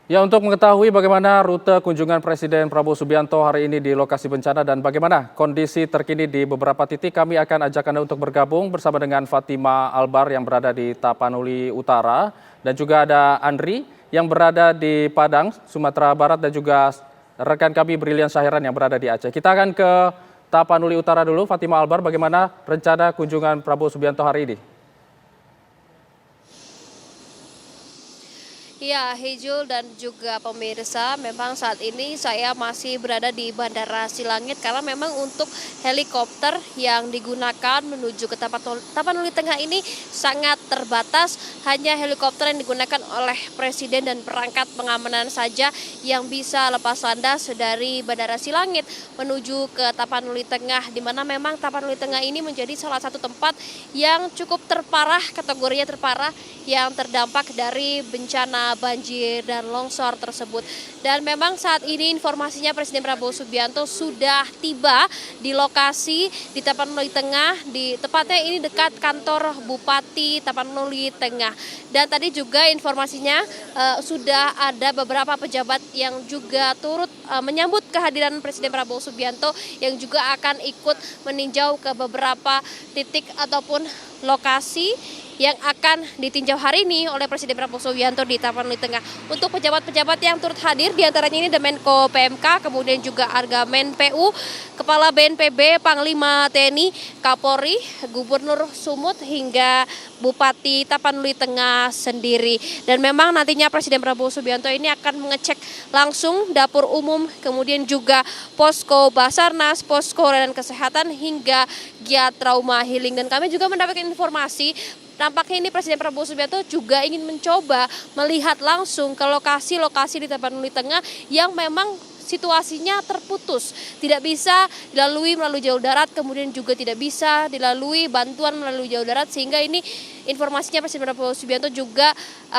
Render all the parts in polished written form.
Ya, untuk mengetahui bagaimana rute kunjungan Presiden Prabowo Subianto hari ini di lokasi bencana dan bagaimana kondisi terkini di beberapa titik, kami akan ajak Anda untuk bergabung bersama dengan Fatima Albar yang berada di Tapanuli Utara dan juga ada Andri yang berada di Padang, Sumatera Barat dan juga rekan kami Brilian Syahiran yang berada di Aceh. Kita akan ke Tapanuli Utara dulu. Fatima Albar, bagaimana rencana kunjungan Prabowo Subianto hari ini? Ya, Hijul dan juga pemirsa, memang saat ini saya masih berada di Bandara Silangit karena memang untuk helikopter yang digunakan menuju ke Tapanuli Tengah ini sangat terbatas. Hanya helikopter yang digunakan oleh Presiden dan perangkat pengamanan saja yang bisa lepas landas dari Bandara Silangit menuju ke Tapanuli Tengah, di mana memang Tapanuli Tengah ini menjadi salah satu tempat yang cukup terparah, kategorinya terparah, yang terdampak dari bencana banjir dan longsor tersebut. Dan memang saat ini informasinya Presiden Prabowo Subianto sudah tiba di lokasi di Tapanuli Tengah, di tepatnya ini dekat kantor Bupati Tapanuli Tengah. Dan tadi juga informasinya sudah ada beberapa pejabat yang juga turut menyambut kehadiran Presiden Prabowo Subianto yang juga akan ikut meninjau ke beberapa titik ataupun lokasi yang akan ditinjau hari ini oleh Presiden Prabowo Subianto di Tapanuli Tengah. Untuk pejabat-pejabat yang turut hadir, diantaranya ini Menko PMK, kemudian juga Argamen PU, Kepala BNPB, Panglima TNI, Kapolri, Gubernur Sumut, hingga Bupati Tapanuli Tengah sendiri. Dan memang nantinya Presiden Prabowo Subianto ini akan mengecek langsung dapur umum, kemudian juga posko Basarnas, posko dan kesehatan, hingga giat trauma healing. Dan kami juga mendapatkan informasi nampaknya ini Presiden Prabowo Subianto juga ingin mencoba melihat langsung ke lokasi-lokasi di Tapanuli Tengah yang memang situasinya terputus. Tidak bisa dilalui melalui jalur darat, kemudian juga tidak bisa dilalui bantuan melalui jalur darat, sehingga ini informasinya Presiden Prabowo Subianto juga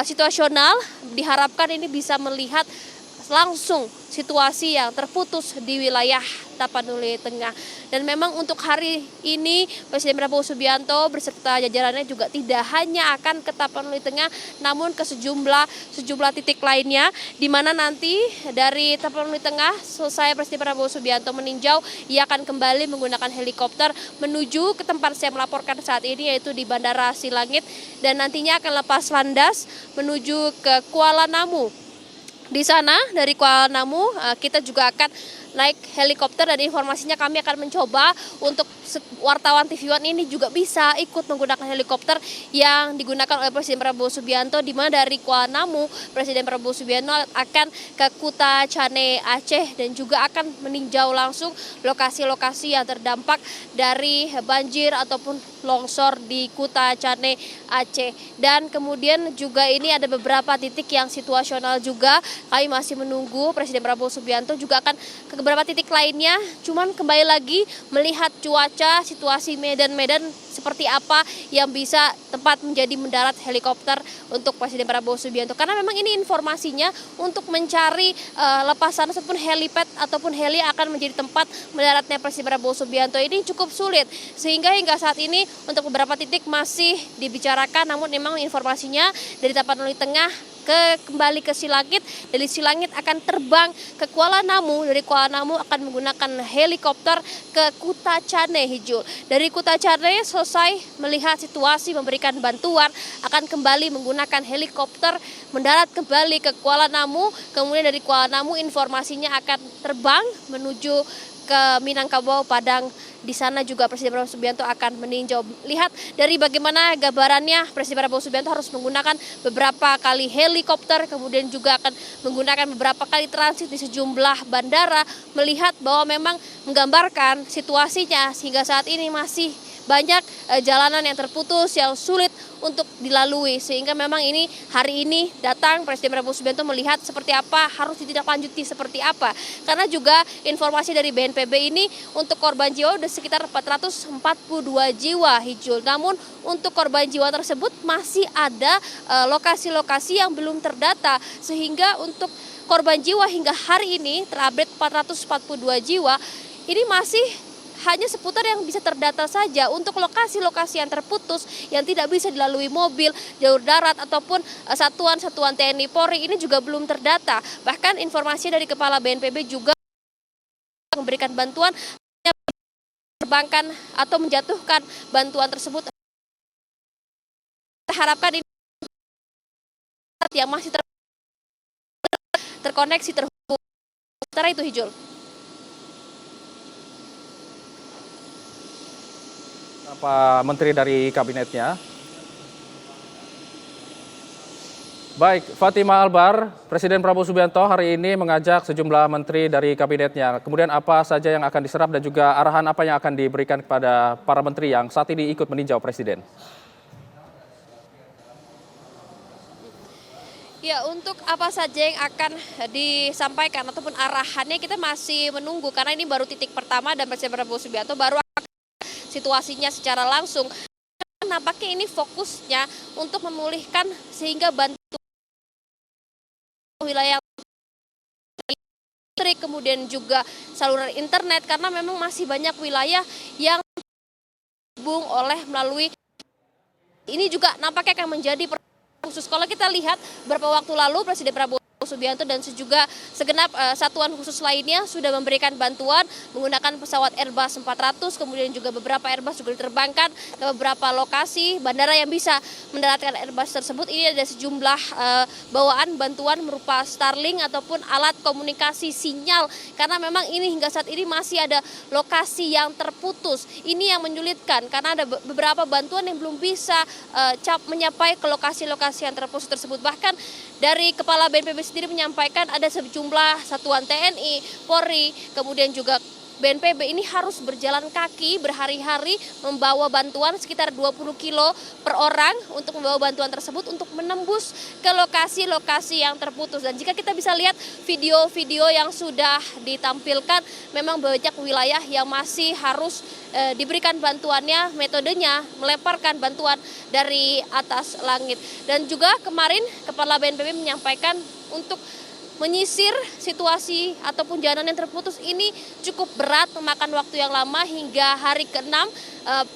situasional. Diharapkan ini bisa melihat langsung situasi yang terputus di wilayah Tapanuli Tengah. Dan memang untuk hari ini Presiden Prabowo Subianto beserta jajarannya juga tidak hanya akan ke Tapanuli Tengah, namun ke sejumlah titik lainnya, di mana nanti dari Tapanuli Tengah selesai Presiden Prabowo Subianto meninjau, ia akan kembali menggunakan helikopter menuju ke tempat saya melaporkan saat ini, yaitu di Bandara Silangit, dan nantinya akan lepas landas menuju ke Kuala Namu. Di sana dari Kuala Namu kita juga akan naik helikopter, dan informasinya kami akan mencoba untuk wartawan TV One ini juga bisa ikut menggunakan helikopter yang digunakan oleh Presiden Prabowo Subianto, di mana dari Kuala Namu Presiden Prabowo Subianto akan ke Kuta Cane Aceh dan juga akan meninjau langsung lokasi-lokasi yang terdampak dari banjir ataupun longsor di Kuta Cane Aceh. Dan kemudian juga ini ada beberapa titik yang situasional juga, kami masih menunggu Presiden Prabowo Subianto juga akan ke beberapa titik lainnya, cuman kembali lagi melihat cuaca, situasi medan-medan seperti apa yang bisa tempat menjadi mendarat helikopter untuk Presiden Prabowo Subianto. Karena memang ini informasinya untuk mencari lepasan ataupun helipad ataupun heli akan menjadi tempat mendaratnya Presiden Prabowo Subianto ini cukup sulit. Sehingga hingga saat ini untuk beberapa titik masih dibicarakan, namun memang informasinya dari Tapanuli Tengah kembali ke Silangit, dari Silangit akan terbang ke Kuala Namu, dari Kuala Namu akan menggunakan helikopter ke Kuta Cane Hijul. Dari Kuta Cane selesai melihat situasi, memberikan bantuan, akan kembali menggunakan helikopter mendarat kembali ke Kuala Namu, kemudian dari Kuala Namu informasinya akan terbang menuju ke Minangkabau, Padang. Di sana juga Presiden Prabowo Subianto akan meninjau. Lihat dari bagaimana gambarannya, Presiden Prabowo Subianto harus menggunakan beberapa kali helikopter, kemudian juga akan menggunakan beberapa kali transit di sejumlah bandara, melihat bahwa memang menggambarkan situasinya sehingga saat ini masih banyak jalanan yang terputus, yang sulit untuk dilalui, sehingga memang ini hari ini datang Presiden Prabowo Subianto melihat seperti apa, harus ditindaklanjuti seperti apa. Karena juga informasi dari BNPB ini untuk korban jiwa sudah sekitar 442 jiwa Hijul. Namun untuk korban jiwa tersebut masih ada lokasi-lokasi yang belum terdata, sehingga untuk korban jiwa hingga hari ini terupdate 442 jiwa ini masih hanya seputar yang bisa terdata saja. Untuk lokasi-lokasi yang terputus yang tidak bisa dilalui mobil, jalur darat ataupun satuan-satuan TNI Polri ini juga belum terdata. Bahkan informasi dari Kepala BNPB juga memberikan bantuan terbangkan atau menjatuhkan bantuan tersebut. Kita harapkan ini yang masih terkoneksi terhubung. Sementara itu Hijul. Pak Menteri dari kabinetnya. Baik, Fatima Albar, Presiden Prabowo Subianto hari ini mengajak sejumlah menteri dari kabinetnya. Kemudian apa saja yang akan diserap dan juga arahan apa yang akan diberikan kepada para menteri yang saat ini ikut meninjau Presiden? Ya, untuk apa saja yang akan disampaikan ataupun arahannya kita masih menunggu karena ini baru titik pertama dan Presiden Prabowo Subianto baru akan situasinya secara langsung. Nampaknya ini fokusnya untuk memulihkan sehingga bantu wilayah listrik, kemudian juga saluran internet karena memang masih banyak wilayah yang terhubung melalui ini juga nampaknya akan menjadi khusus. Kalau kita lihat beberapa waktu lalu Presiden Prabowo Subianto dan juga segenap satuan khusus lainnya sudah memberikan bantuan menggunakan pesawat Airbus 400, kemudian juga beberapa Airbus juga diterbangkan ke beberapa lokasi bandara yang bisa mendaratkan Airbus tersebut. Ini ada sejumlah bawaan bantuan berupa Starlink ataupun alat komunikasi sinyal karena memang ini hingga saat ini masih ada lokasi yang terputus. Ini yang menyulitkan karena ada beberapa bantuan yang belum bisa mencapai ke lokasi-lokasi yang terputus tersebut. Bahkan dari Kepala BNPB sendiri menyampaikan ada sejumlah satuan TNI, Polri, kemudian juga BNPB ini harus berjalan kaki berhari-hari membawa bantuan sekitar 20 kilo per orang untuk membawa bantuan tersebut untuk menembus ke lokasi-lokasi yang terputus. Dan jika kita bisa lihat video-video yang sudah ditampilkan, memang banyak wilayah yang masih harus diberikan bantuannya, metodenya melemparkan bantuan dari atas langit. Dan juga kemarin Kepala BNPB menyampaikan untuk menyisir situasi ataupun jalan yang terputus ini cukup berat, memakan waktu yang lama hingga hari ke-6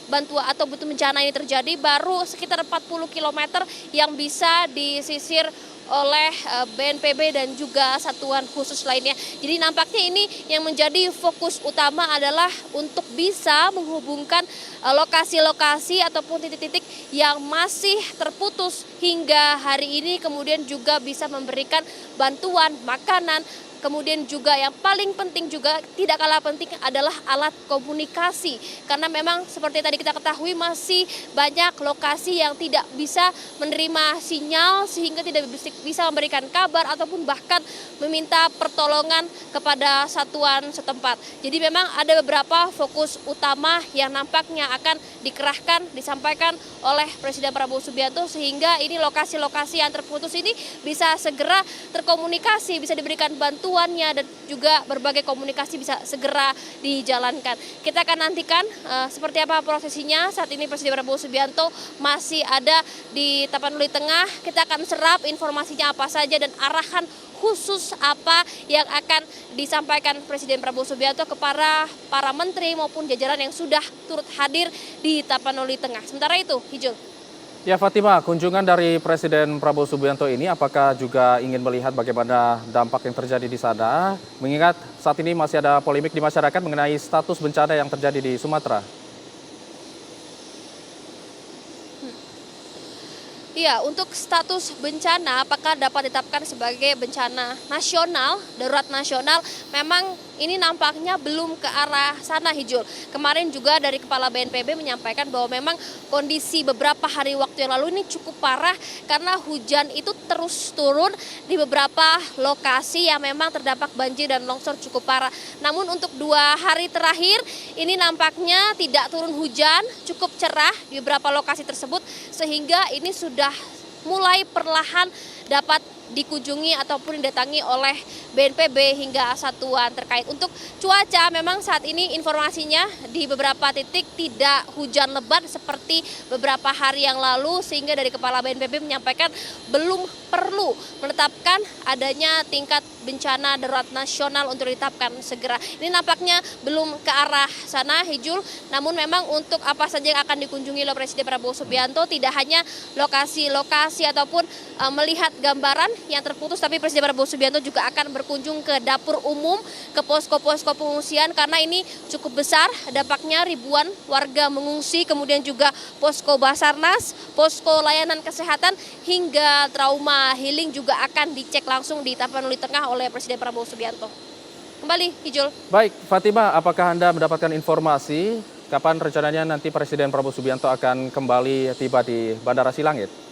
bantuan atau bencana ini terjadi, baru sekitar 40 km yang bisa disisir oleh BNPB dan juga satuan khusus lainnya. Jadi nampaknya ini yang menjadi fokus utama adalah untuk bisa menghubungkan lokasi-lokasi ataupun titik-titik yang masih terputus hingga hari ini, kemudian juga bisa memberikan bantuan makanan. Kemudian juga yang paling penting juga tidak kalah penting adalah alat komunikasi. Karena memang seperti tadi kita ketahui masih banyak lokasi yang tidak bisa menerima sinyal sehingga tidak bisa memberikan kabar ataupun bahkan meminta pertolongan kepada satuan setempat. Jadi memang ada beberapa fokus utama yang nampaknya akan dikerahkan, disampaikan oleh Presiden Prabowo Subianto sehingga ini lokasi-lokasi yang terputus ini bisa segera terkomunikasi, bisa diberikan bantuannya dan juga berbagai komunikasi bisa segera dijalankan. Kita akan nantikan seperti apa prosesinya. Saat ini Presiden Prabowo Subianto masih ada di Tapanuli Tengah. Kita akan serap informasinya apa saja dan arahan khusus apa yang akan disampaikan Presiden Prabowo Subianto kepada para menteri maupun jajaran yang sudah turut hadir di Tapanuli Tengah. Sementara itu, Hijul. Ya Fatima, kunjungan dari Presiden Prabowo Subianto ini apakah juga ingin melihat bagaimana dampak yang terjadi di sana? Mengingat saat ini masih ada polemik di masyarakat mengenai status bencana yang terjadi di Sumatera. Iya, untuk status bencana apakah dapat ditetapkan sebagai bencana nasional, darurat nasional, memang ini nampaknya belum ke arah sana, Hijul. Kemarin juga dari Kepala BNPB menyampaikan bahwa memang kondisi beberapa hari waktu yang lalu ini cukup parah karena hujan itu terus turun di beberapa lokasi yang memang terdampak banjir dan longsor cukup parah. Namun untuk 2 hari terakhir ini nampaknya tidak turun hujan, cukup cerah di beberapa lokasi tersebut sehingga ini sudah mulai perlahan dapat dikunjungi ataupun didatangi oleh BNPB hingga satuan terkait. Untuk cuaca memang saat ini informasinya di beberapa titik tidak hujan lebat seperti beberapa hari yang lalu, sehingga dari Kepala BNPB menyampaikan belum perlu menetapkan adanya tingkat bencana darurat nasional untuk ditetapkan segera. Ini nampaknya belum ke arah sana, Hijul. Namun memang untuk apa saja yang akan dikunjungi oleh Presiden Prabowo Subianto, tidak hanya lokasi-lokasi ataupun melihat gambaran yang terputus, tapi Presiden Prabowo Subianto juga akan berkunjung ke dapur umum, ke posko-posko pengungsian, karena ini cukup besar dampaknya, ribuan warga mengungsi, kemudian juga posko Basarnas, posko layanan kesehatan, hingga trauma healing juga akan dicek langsung di Tapanuli Tengah oleh Presiden Prabowo Subianto. Kembali, Hijul. Baik, Fatima, apakah Anda mendapatkan informasi kapan rencananya nanti Presiden Prabowo Subianto akan kembali tiba di Bandara Silangit?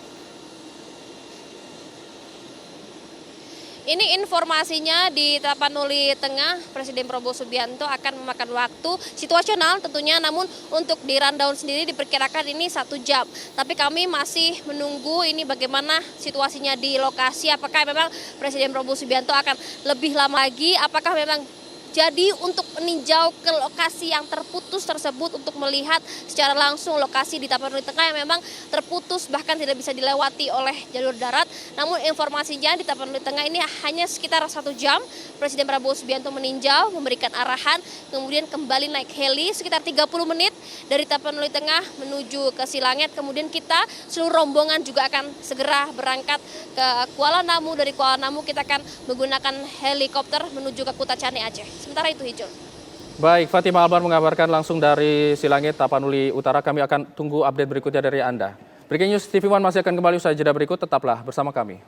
Ini informasinya di Tapanuli Tengah, Presiden Prabowo Subianto akan memakan waktu situasional tentunya, namun untuk di rundown sendiri diperkirakan ini 1 jam. Tapi kami masih menunggu ini bagaimana situasinya di lokasi, apakah memang Presiden Prabowo Subianto akan lebih lama lagi, apakah memang jadi untuk meninjau ke lokasi yang terputus tersebut untuk melihat secara langsung lokasi di Tapanuli Tengah yang memang terputus bahkan tidak bisa dilewati oleh jalur darat. Namun informasinya di Tapanuli Tengah ini hanya sekitar 1 jam Presiden Prabowo Subianto meninjau, memberikan arahan, kemudian kembali naik heli sekitar 30 menit dari Tapanuli Tengah menuju ke Silangit. Kemudian kita seluruh rombongan juga akan segera berangkat ke Kuala Namu. Dari Kuala Namu kita akan menggunakan helikopter menuju ke Kutacani, Aceh. Sementara itu, Hijau. Baik, Fatima Albar mengabarkan langsung dari Silangit, Tapanuli Utara. Kami akan tunggu update berikutnya dari Anda. Breaking News TV One masih akan kembali usai jeda berikut, tetaplah bersama kami.